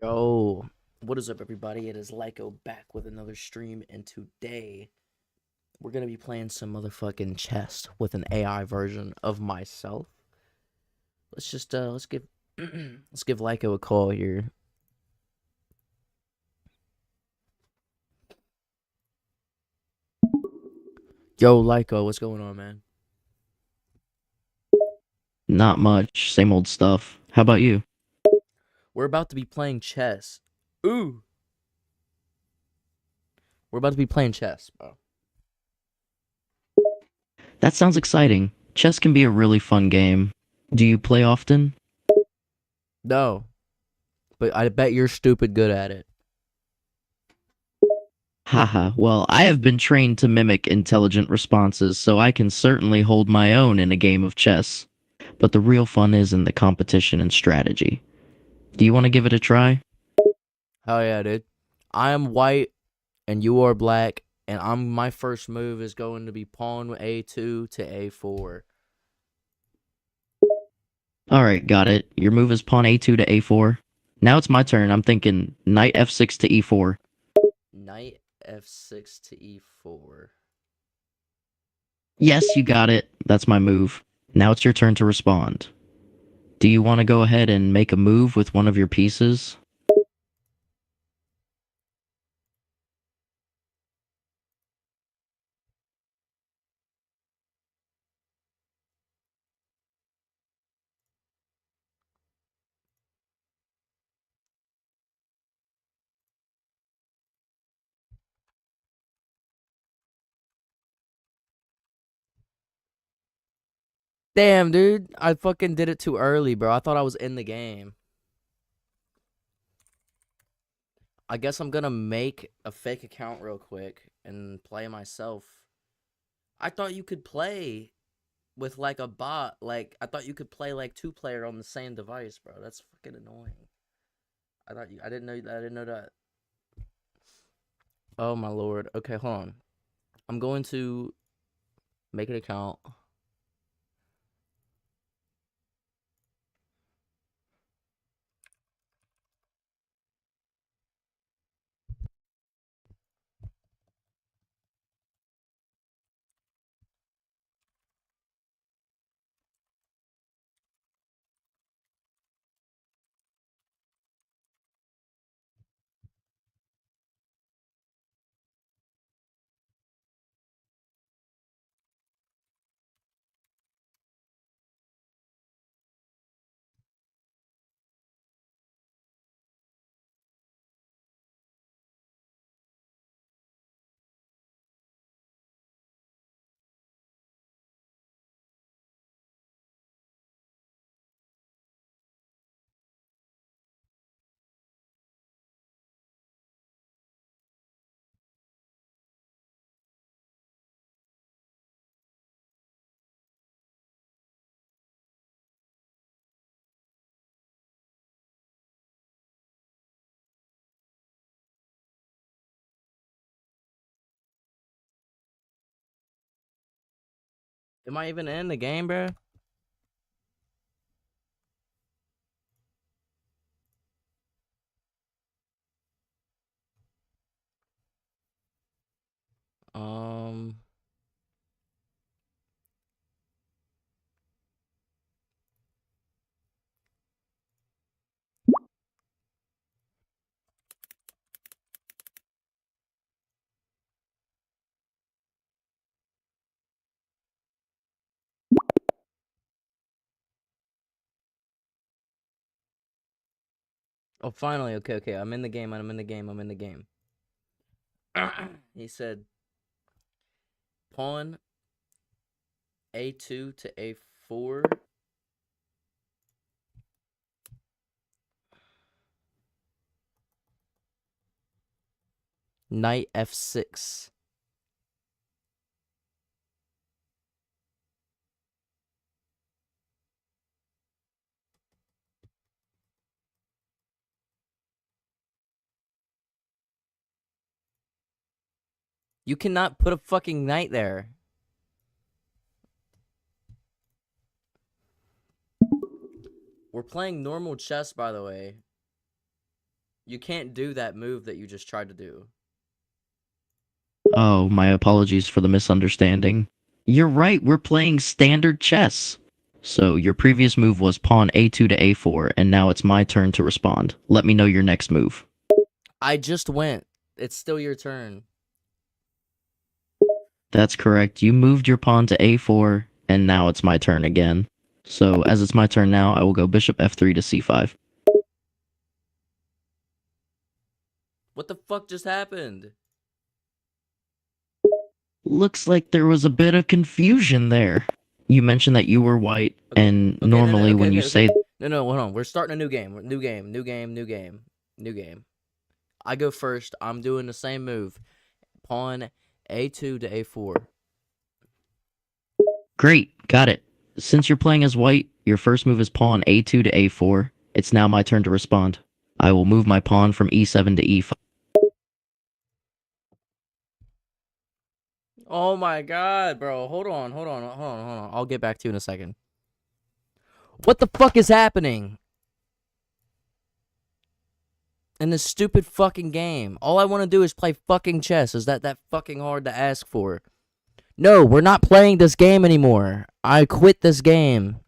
Yo, what is up, everybody? It is Lyko back with another stream, and today we're gonna be playing some motherfucking chess with an AI version of myself. Let's give let's give Lyko a call here. Yo, Lyko, what's going on, man? Not much. Same old stuff. How about you? We're about to be playing chess. Ooh, we're about to be playing chess, bro. That sounds exciting. Chess can be a really fun game. Do you play often? No, but I bet you're stupid good at it. Haha, well, I have been trained to mimic intelligent responses, so I can certainly hold my own in a game of chess. But the real fun is in the competition and strategy. Do you want to give it a try? Hell yeah, dude. I am white and you are black, and my first move is going to be pawn a2 to a4. Alright, got it. Your move is pawn a2 to a4. Now it's my turn. I'm thinking knight f6 to e4. Knight f6 to e4. Yes, you got it. That's my move. Now it's your turn to respond. Do you want to go ahead and make a move with one of your pieces? Damn, dude. I fucking did it too early, bro. I thought I was in the game. I guess I'm gonna make a fake account real quick and play myself. I thought you could play with like a bot. Like, I thought you could play like two-player on the same device, bro. That's fucking annoying. I didn't know that. I didn't know that. Oh my lord. Okay, hold on. I'm going to make an account. Am I even in the game, bro? Um. Oh, finally. Okay, okay. I'm in the game. I'm in the game. I'm in the game. He said pawn a2 to a4. Knight f6. You cannot put a fucking knight there. We're playing normal chess, by the way. You can't do that move that you just tried to do. Oh, my apologies for the misunderstanding. You're right, we're playing standard chess. So, your previous move was pawn a2 to a4, and now it's my turn to respond. Let me know your next move. I just went. It's still your turn. That's correct. You moved your pawn to a4, and now it's my turn again. So, as it's my turn now, I will go bishop f3 to c5. What the fuck just happened? Looks like there was a bit of confusion there. You mentioned that you were white, Okay. and Okay. No. normally Okay. when you Okay. say... Okay. No. Hold on. We're starting a new game. New game. New game. New game. New game. I go first. I'm doing the same move. Pawn a2 to a4. Great, got it. Since you're playing as white, your first move is pawn a2 to a4. It's now my turn to respond. I will move my pawn from e7 to e5. Oh my god, bro. Hold on. I'll get back to you in a second. What the fuck is happening in this stupid fucking game? All I want to do is play fucking chess. Is that fucking hard to ask for? No, we're not playing this game anymore. I quit this game.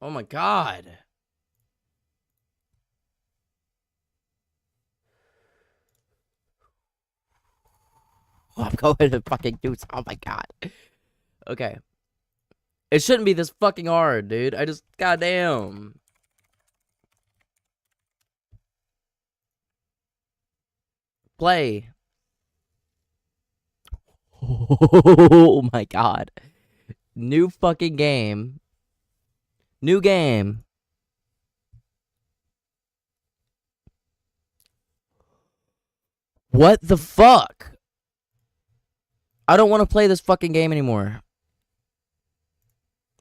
Oh my god. Oh, I'm going to fucking do this. Oh my god. Okay. It shouldn't be this fucking hard, dude. I just, goddamn. Play. Oh my god. New fucking game. New game. What the fuck? I don't want to play this fucking game anymore.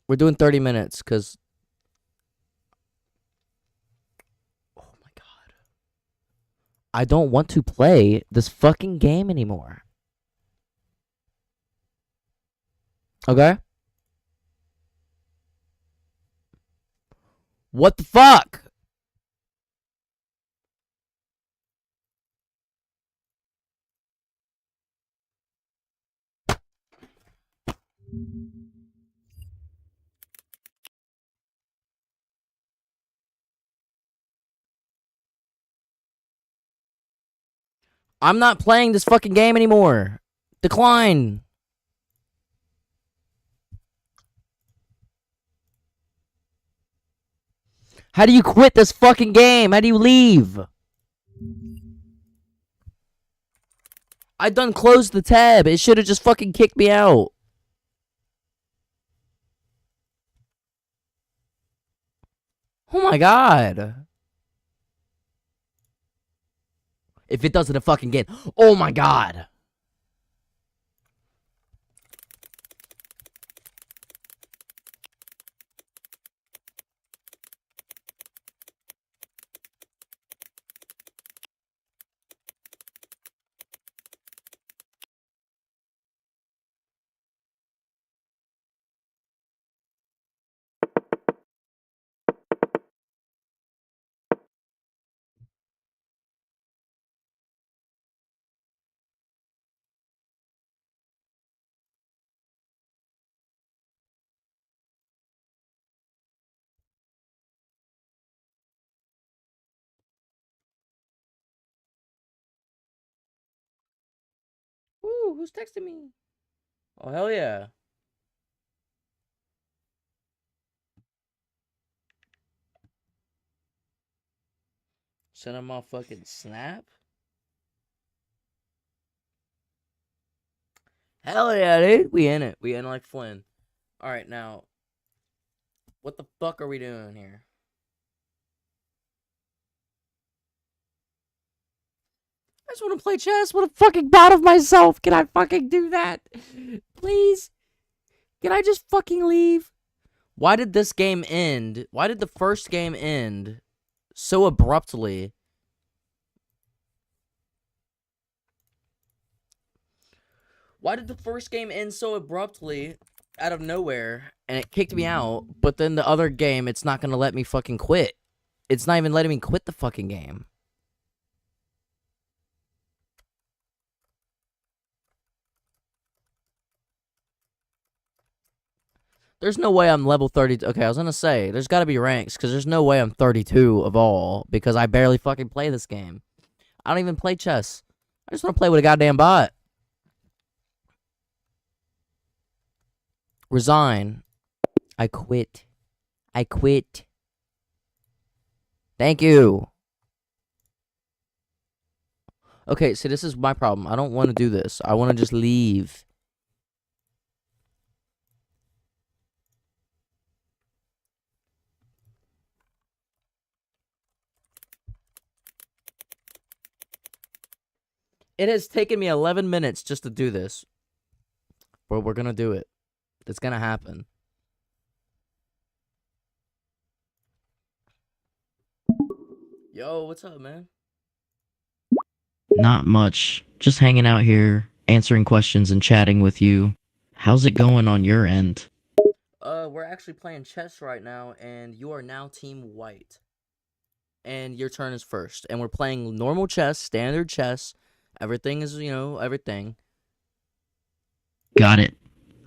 We're doing 30 minutes, because... Oh my god. I don't want to play this fucking game anymore. Okay? What the fuck? I'm not playing this fucking game anymore. Decline. How do you quit this fucking game? How do you leave? I done closed the tab. It should have just fucking kicked me out. Oh my god. If it doesn't fucking get... Oh my god. Ooh, who's texting me? Oh, hell yeah. Send him my fucking snap? Hell yeah, dude. We in it. We in like Flynn. Alright, now. What the fuck are we doing here? I just want to play chess with a fucking bot of myself. Can I fucking do that? Please? Can I just fucking leave? Why did this game end? Why did the first game end so abruptly? Why did the first game end so abruptly out of nowhere and it kicked me out, but then the other game it's not gonna let me fucking quit? It's not even letting me quit the fucking game. There's no way I'm level 30. Okay, I was gonna say, there's gotta be ranks, because there's no way I'm 32 of all, because I barely fucking play this game. I don't even play chess. I just wanna play with a goddamn bot. Resign. I quit. I quit. Thank you. Okay, so this is my problem. I don't want to do this. I want to just leave. It has taken me 11 minutes just to do this. But we're going to do it. It's going to happen. Yo, what's up, man? Not much. Just hanging out here, answering questions and chatting with you. How's it going on your end? We're actually playing chess right now, and you are now team white. And your turn is first. And we're playing normal chess, standard chess. Everything is, everything. Got it.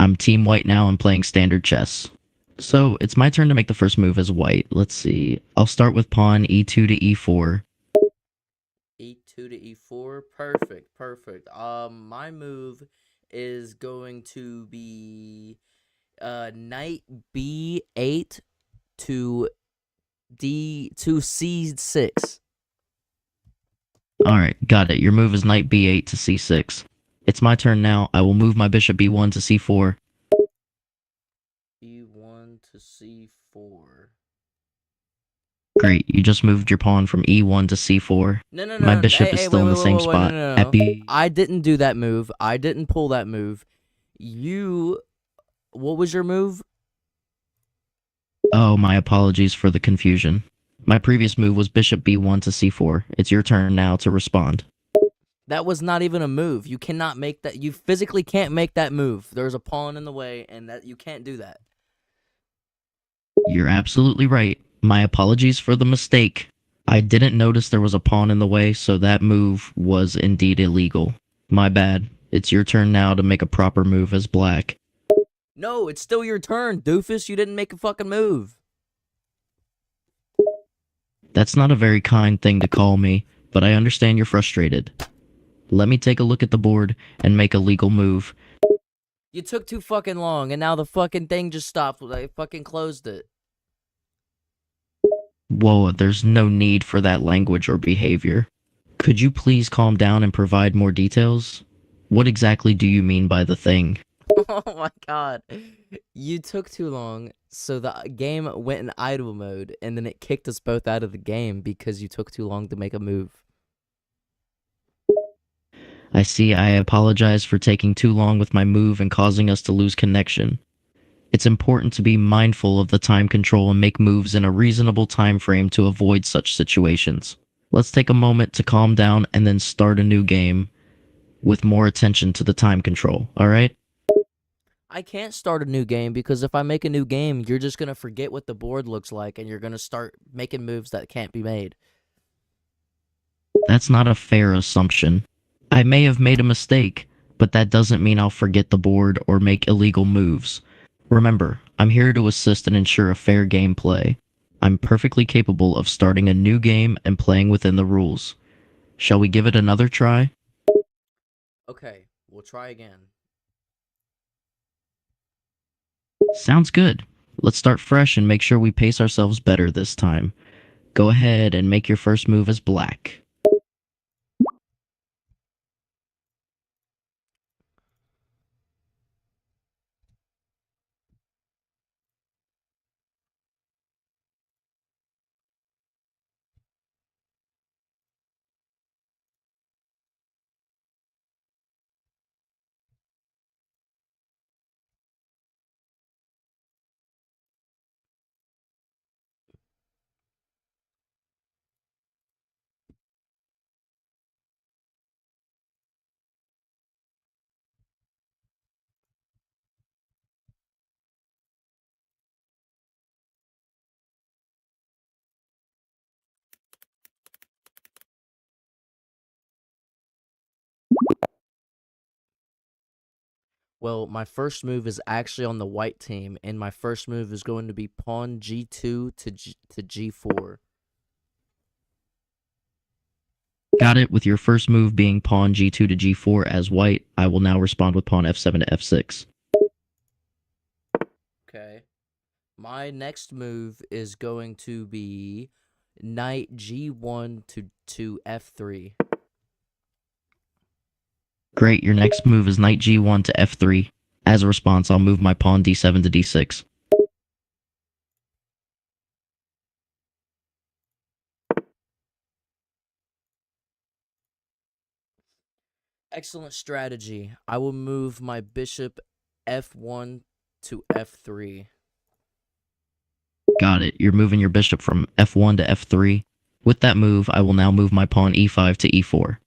I'm Team White now and playing standard chess. So it's my turn to make the first move as white. Let's see. I'll start with pawn e2 to e4. E2 to E4. Perfect, perfect. My move is going to be knight B8 to C6. Alright, got it. Your move is knight b8 to c6. It's my turn now. I will move my bishop b1 to c4. E1 to C4. Great, you just moved your pawn from e1 to c4. No, no, My no, no. Hey, bishop is hey, still wait, in wait, the wait, same wait, wait, no, spot no, at no. b. I didn't do that move. I didn't pull that move. What was your move? Oh, my apologies for the confusion. My previous move was bishop b1 to c4. It's your turn now to respond. That was not even a move. You cannot make that. You physically can't make that move. There's a pawn in the way, and that you can't do that. You're absolutely right. My apologies for the mistake. I didn't notice there was a pawn in the way, so that move was indeed illegal. My bad. It's your turn now to make a proper move as black. No, it's still your turn, doofus. You didn't make a fucking move. That's not a very kind thing to call me, but I understand you're frustrated. Let me take a look at the board and make a legal move. You took too fucking long, and now the fucking thing just stopped. I fucking closed it. Whoa, there's no need for that language or behavior. Could you please calm down and provide more details? What exactly do you mean by the thing? Oh my god. You took too long, so the game went in idle mode, and then it kicked us both out of the game because you took too long to make a move. I see. I apologize for taking too long with my move and causing us to lose connection. It's important to be mindful of the time control and make moves in a reasonable time frame to avoid such situations. Let's take a moment to calm down and then start a new game with more attention to the time control, alright? I can't start a new game because if I make a new game, you're just gonna forget what the board looks like, and you're gonna start making moves that can't be made. That's not a fair assumption. I may have made a mistake, but that doesn't mean I'll forget the board or make illegal moves. Remember, I'm here to assist and ensure a fair gameplay. I'm perfectly capable of starting a new game and playing within the rules. Shall we give it another try? Okay, we'll try again. Sounds good. Let's start fresh and make sure we pace ourselves better this time. Go ahead and make your first move as black. Well, my first move is actually on the white team, and my first move is going to be pawn g2 to g4. Got it. With your first move being pawn g2 to g4 as white, I will now respond with pawn f7 to f6. Okay. My next move is going to be knight g1 to f3. Great, your next move is knight g1 to f3. As a response, I'll move my pawn d7 to d6. Excellent strategy. I will move my bishop f1 to f3. Got it, you're moving your bishop from f1 to f3. With that move, I will now move my pawn e5 to e4.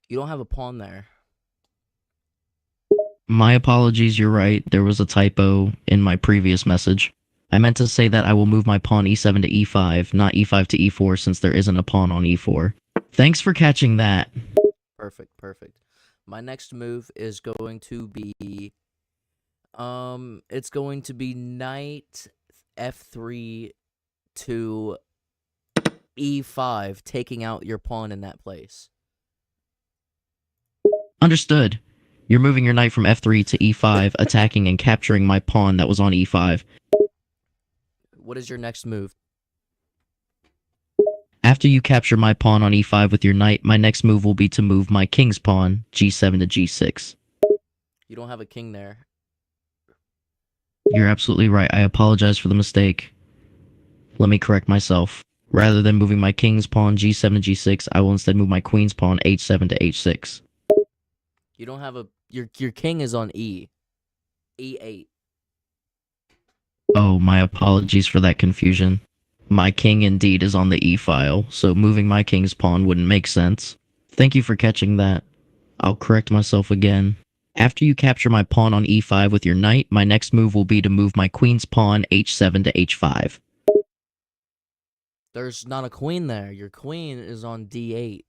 You don't have a pawn there. My apologies, you're right. There was a typo in my previous message. I meant to say that I will move my pawn e7 to e5, not e5 to e4 since there isn't a pawn on e4. Thanks for catching that. Perfect, perfect. My next move is going to be it's going to be knight f3 to e5, taking out your pawn in that place. Understood. You're moving your knight from f3 to e5, attacking and capturing my pawn that was on e5. What is your next move? After you capture my pawn on e5 with your knight, my next move will be to move my king's pawn, g7 to g6. You don't have a king there. You're absolutely right. I apologize for the mistake. Let me correct myself. Rather than moving my king's pawn g7 to g6, I will instead move my queen's pawn h7 to h6. You don't have a your king is on e8. Oh, my apologies for that confusion. My king indeed is on the e-file, so moving my king's pawn wouldn't make sense. Thank you for catching that. I'll correct myself again. After you capture my pawn on e5 with your knight, my next move will be to move my queen's pawn h7 to h5. There's not a queen there. Your queen is on d8.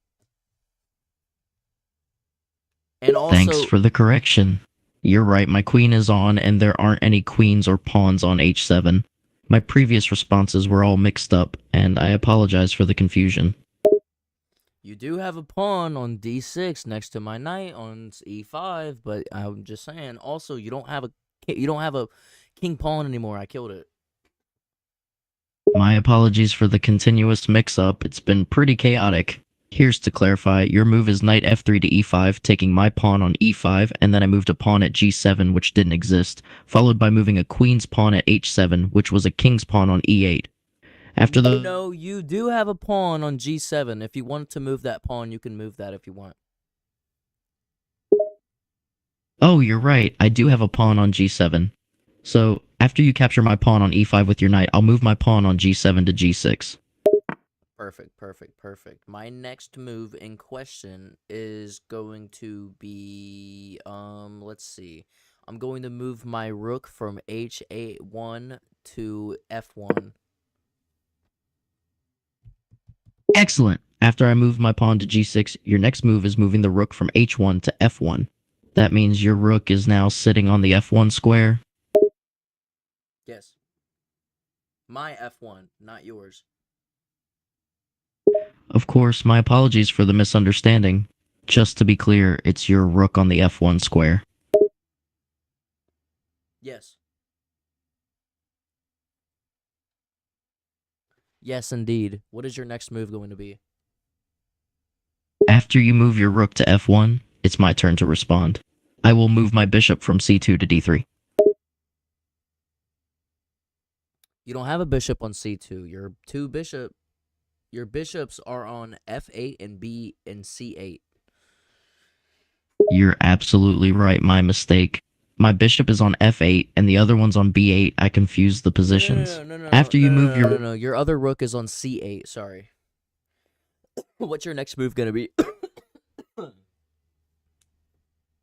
And Thanks also, for the correction. You're right, my queen is on, and there aren't any queens or pawns on h7. My previous responses were all mixed up, and I apologize for the confusion. you do have a pawn on d6 next to my knight on e5, but I'm just saying. Also, you don't have a king pawn anymore. I killed it. My apologies for the continuous mix-up, it's been pretty chaotic. Here's to clarify, your move is knight f3 to e5, taking my pawn on e5, and then I moved a pawn at g7, which didn't exist, followed by moving a queen's pawn at h7, which was a king's pawn on e8. After the... No, you do have a pawn on g7. If you want to move that pawn, you can move that if you want. Oh, you're right, I do have a pawn on g7. So, after you capture my pawn on e5 with your knight, I'll move my pawn on g7 to g6. Perfect, perfect, perfect. My next move in question is going to be, let's see. I'm going to move my rook from h8-1 to f1. Excellent. After I move my pawn to g6, your next move is moving the rook from h1 to f1. That means your rook is now sitting on the f1 square. Yes. My f1, not yours. Of course, my apologies for the misunderstanding. Just to be clear, it's your rook on the f1 square. Yes. Yes, indeed. What is your next move going to be? After you move your rook to f1, it's my turn to respond. I will move my bishop from c2 to d3. You don't have a bishop on c2. Your bishops are on f8 and b and c8. You're absolutely right, my mistake. My bishop is on f8 and the other one's on b8. I confused the positions. After you move your... No. Your other rook is on c8. Sorry. What's your next move gonna be?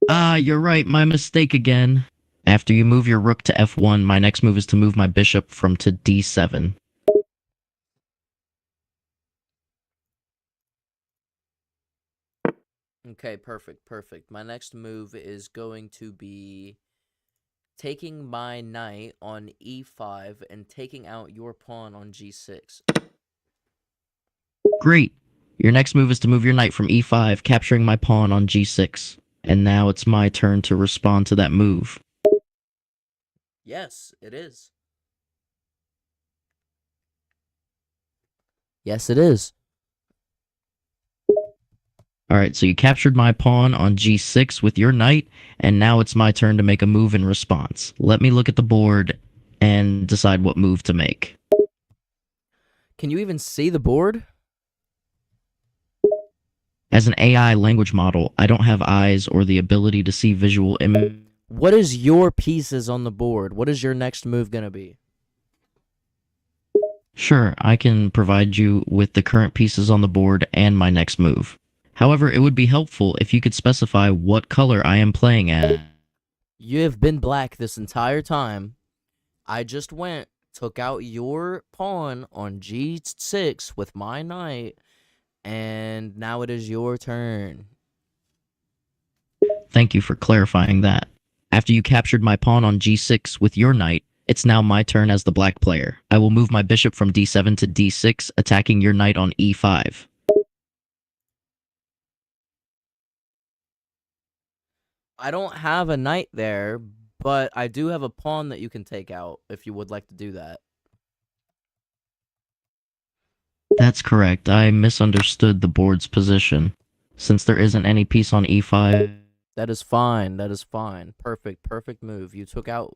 Ah, you're right, my mistake again. After you move your rook to f1, my next move is to move my bishop from to d7. Okay, perfect, perfect. My next move is going to be taking my knight on e5 and taking out your pawn on g6. Great. Your next move is to move your knight from e5, capturing my pawn on g6. And now it's my turn to respond to that move. Yes, it is. Yes, it is. Alright, so you captured my pawn on g6 with your knight, and now it's my turn to make a move in response. Let me look at the board and decide what move to make. Can you even see the board? As an AI language model, I don't have eyes or the ability to see visual images. What is your pieces on the board? What is your next move going to be? Sure, I can provide you with the current pieces on the board and my next move. However, it would be helpful if you could specify what color I am playing at. You have been black this entire time. I just went, took out your pawn on g6 with my knight, and now it is your turn. Thank you for clarifying that. After you captured my pawn on g6 with your knight, it's now my turn as the black player. I will move my bishop from d7 to d6, attacking your knight on e5. I don't have a knight there, but I do have a pawn that you can take out if you would like to do that. That's correct. I misunderstood the board's position. Since there isn't any piece on e5, That is fine. That is fine. Perfect. Perfect move. You took out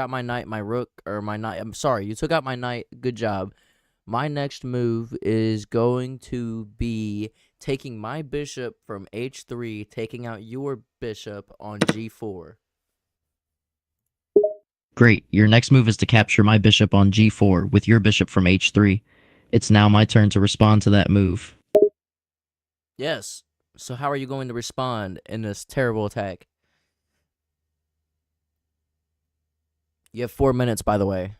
my knight, my rook, or my knight. I'm sorry. You took out my knight. Good job. My next move is going to be taking my bishop from h3, taking out your bishop on g4. great. Your next move is to capture my bishop on g4 with your bishop from h3. It's now my turn to respond to that move. Yes. So how are you going to respond in this terrible attack? You have 4 minutes, by the way.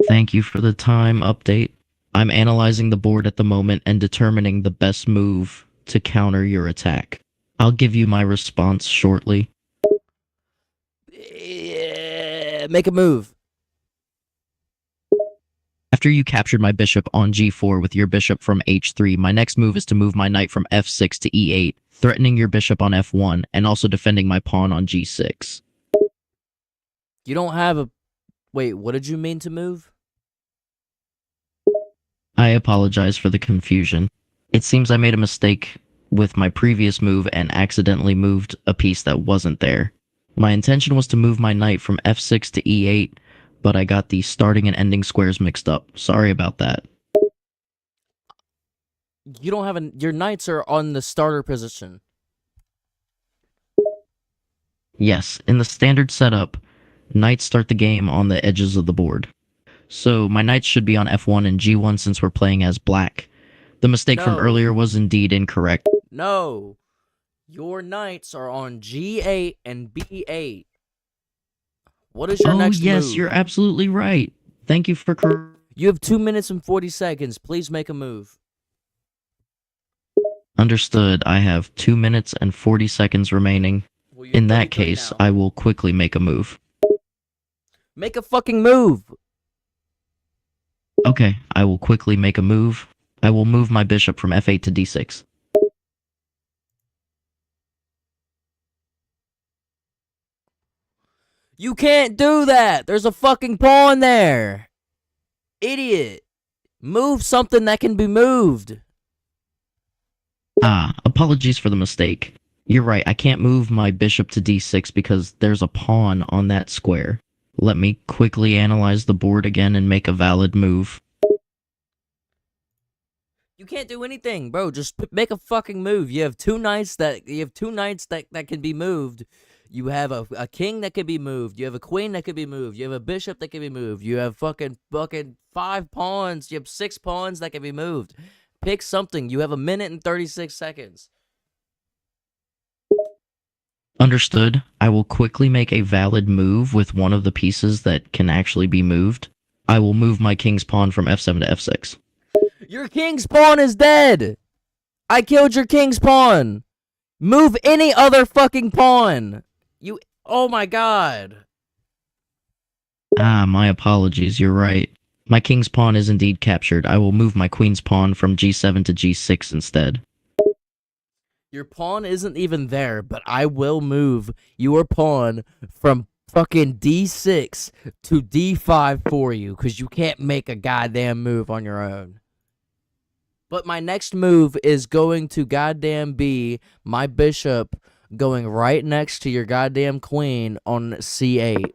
Thank you for the time update. I'm analyzing the board at the moment and determining the best move to counter your attack. I'll give you my response shortly. Yeah, make a move. After you captured my bishop on g4 with your bishop from h3, my next move is to move my knight from f6 to e8, threatening your bishop on f1 and also defending my pawn on g6. You don't have a... Wait, what did you mean to move? I apologize for the confusion. It seems I made a mistake with my previous move and accidentally moved a piece that wasn't there. My intention was to move my knight from f6 to e8, but I got the starting and ending squares mixed up. Sorry about that. You don't have a... Your knights are on the starter position. Yes, in the standard setup, knights start the game on the edges of the board. So my knights should be on f1 and g1 since we're playing as black. The mistake from No. earlier was indeed incorrect. No. Your knights are on g8 and b8. What is your Oh next yes, move? you're absolutely right. Thank you for You have 2 minutes and 40 seconds. Please make a move. Understood. I have 2 minutes and 40 seconds remaining. Well, you have In that 33 case, now. I will quickly make a move. Make a fucking move. Okay, I will quickly make a move. I will move my bishop from f8 to d6. You can't do that. There's a fucking pawn there. Idiot. Move something that can be moved. Ah, apologies for the mistake. You're right, I can't move my bishop to d6 because there's a pawn on that square. Let me quickly analyze the board again and make a valid move. You can't do anything, bro. Just make a fucking move. You have two knights that can be moved. You have a king that can be moved. You have a queen that can be moved. You have a bishop that can be moved. You have fucking 5 pawns. You have 6 pawns that can be moved. Pick something. You have 1 minute and 36 seconds. Understood. I will quickly make a valid move with one of the pieces that can actually be moved. I will move my king's pawn from f7 to f6. Your king's pawn is dead. I killed your king's pawn. Move any other fucking pawn. You. Oh my god. Ah, my apologies, you're right. My king's pawn is indeed captured. I will move my queen's pawn from g7 to g6 instead. Your pawn isn't even there, but I will move your pawn from fucking d6 to d5 for you because you can't make a goddamn move on your own. But my next move is going to goddamn be my bishop going right next to your goddamn queen on c8.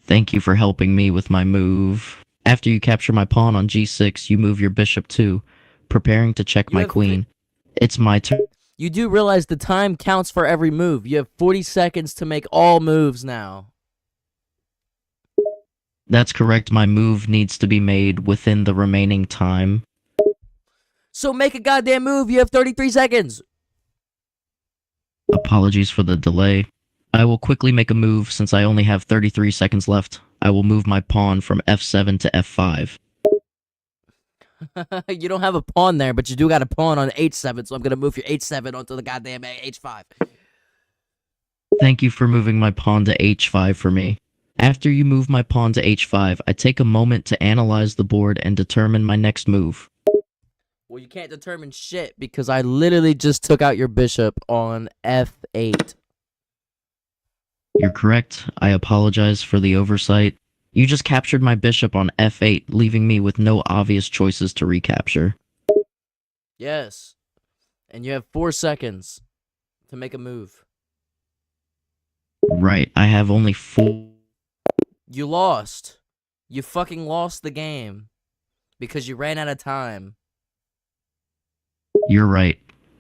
Thank you for helping me with my move. After you capture my pawn on g6, you move your bishop too, preparing to check You my have queen. It's my turn. You do realize the time counts for every move. You have 40 seconds to make all moves now. That's correct. My move needs to be made within the remaining time. So make a goddamn move. You have 33 seconds. Apologies for the delay. I will quickly make a move since I only have 33 seconds left. I will move my pawn from f7 to f5. You don't have a pawn there, but you do got a pawn on h7, so I'm going to move your h7 onto the goddamn h5. Thank you for moving my pawn to h5 for me. After you move my pawn to h5, I take a moment to analyze the board and determine my next move. Well, you can't determine shit because I literally just took out your bishop on f8. You're correct. I apologize for the oversight. You just captured my bishop on f8, leaving me with no obvious choices to recapture. Yes. And you have 4 seconds to make a move. Right, I have only 4. You lost. You fucking lost the game because you ran out of time. You're right.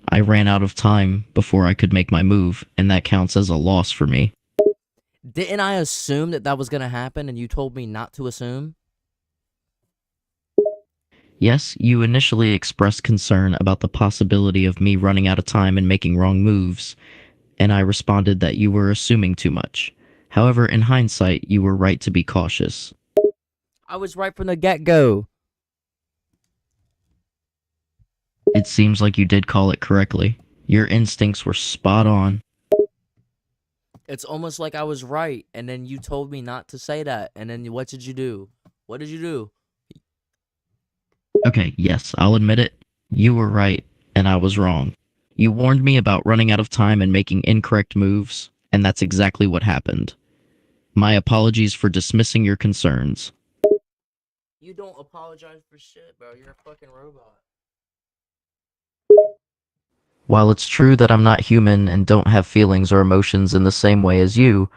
I ran out of time before I could make my move, and that counts as a loss for me. Didn't I assume that that was going to happen and you told me not to assume? Yes, you initially expressed concern about the possibility of me running out of time and making wrong moves, and I responded that you were assuming too much. However, in hindsight, you were right to be cautious. I was right from the get-go. It seems like you did call it correctly. Your instincts were spot on. It's almost like I was right, and then you told me not to say that, and then what did you do? What did you do? Okay, yes, I'll admit it. You were right, and I was wrong. You warned me about running out of time and making incorrect moves, and that's exactly what happened. My apologies for dismissing your concerns. You don't apologize for shit, bro. You're a fucking robot. While it's true that I'm not human and don't have feelings or emotions in the same way as you,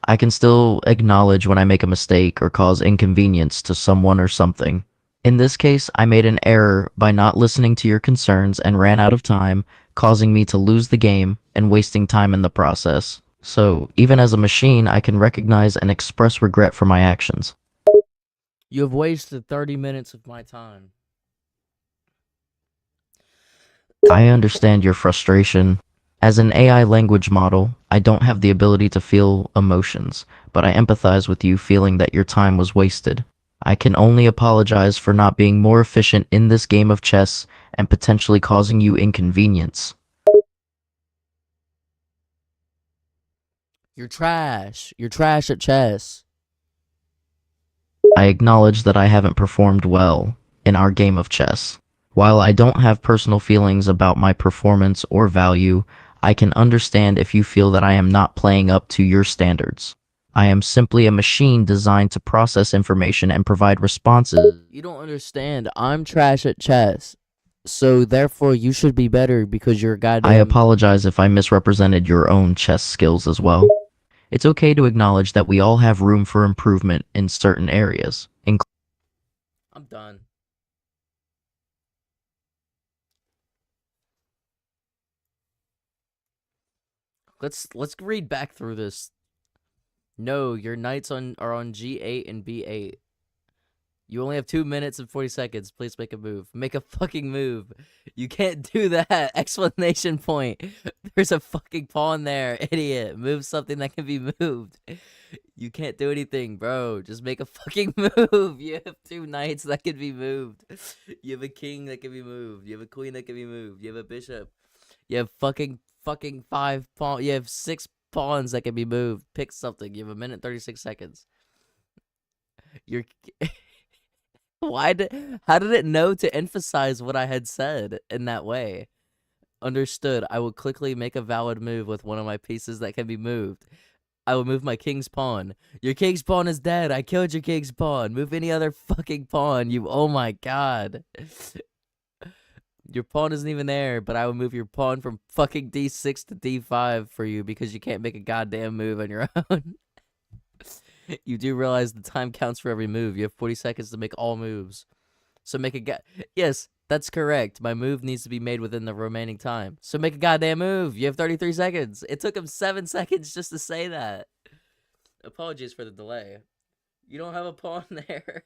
I can still acknowledge when I make a mistake or cause inconvenience to someone or something. In this case, I made an error by not listening to your concerns and ran out of time, causing me to lose the game and wasting time in the process. So, even as a machine, I can recognize and express regret for my actions. You have wasted 30 minutes of my time. I understand your frustration. As an AI language model, I don't have the ability to feel emotions, but I empathize with you feeling that your time was wasted. I can only apologize for not being more efficient in this game of chess and potentially causing you inconvenience. You're trash. You're trash at chess. I acknowledge that I haven't performed well in our game of chess. While I don't have personal feelings about my performance or value, I can understand if you feel that I am not playing up to your standards. I am simply a machine designed to process information and provide responses. You don't understand. I'm trash at chess. So therefore you should be better because you're a I goddamn. apologize if I misrepresented your own chess skills as well. It's okay to acknowledge that we all have room for improvement in certain areas. I'm done. Let's read back through this. No, your knights are on g8 and b8. You only have 2 minutes and 40 seconds. Please make a move. Make a fucking move. You can't do that. Explanation point. There's a fucking pawn there, idiot. Move something that can be moved. You can't do anything, bro. Just make a fucking move. You have 2 knights that can be moved. You have a king that can be moved. You have a queen that can be moved. You have a bishop. You have fucking 5 pawns. You have 6 pawns that can be moved. Pick something. You have a minute and 36 seconds. You're how did it know to emphasize what I had said in that way? Understood. I will quickly make a valid move with one of my pieces that can be moved. I will move my king's pawn. Your king's pawn is dead. I killed your king's pawn. Move any other fucking pawn. Oh my god. Your pawn isn't even there, but I will move your pawn from fucking d6 to d5 for you because you can't make a goddamn move on your own. You do realize the time counts for every move. You have 40 seconds to make all moves. So make a Yes, that's correct. My move needs to be made within the remaining time. So make a goddamn move. You have 33 seconds. It took him 7 seconds just to say that. Apologies for the delay. You don't have a pawn there.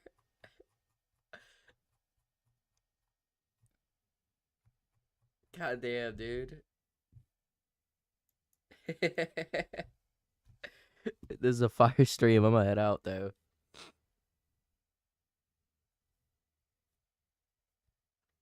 Goddamn, dude. This is a fire stream. I'm gonna head out, though.